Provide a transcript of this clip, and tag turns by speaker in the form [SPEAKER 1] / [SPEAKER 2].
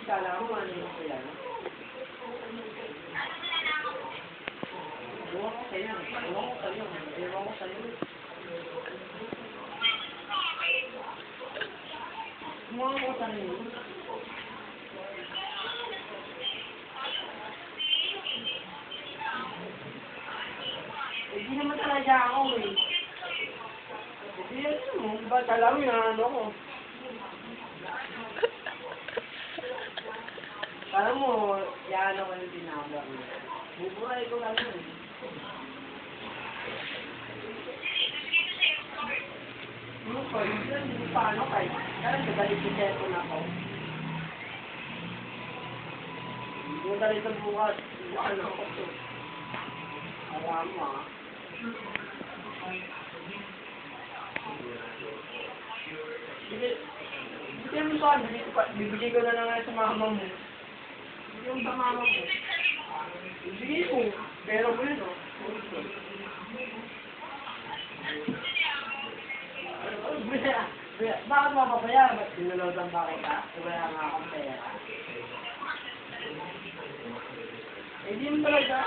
[SPEAKER 1] Kala mo ano yung sila, no? Ewan ko sa'yo. Ewan ko sa'yo. Ewan ko sa'yo. Ewan ko sa'yo. Hindi naman talaga ako eh. Hindi ano mo. Ba't alam mo yung ano ko? Alam mo, yan ako yung tinawag mo. Buburay ko lang yun. Ano ko, hindi paano kayo. Kaya nagalit ko cellphone ako. Yung galit ang bukas, ano ko to. Alam mo ah. Hindi mo pa, bibigay ko na lang sa mama mo. Yung sa mama mo. Bibigay ko, pero mo yun oh. Bakit mapapayaran? Ba't dinalodan ba kita? Wala nga akong pera. Eh, di mo talaga.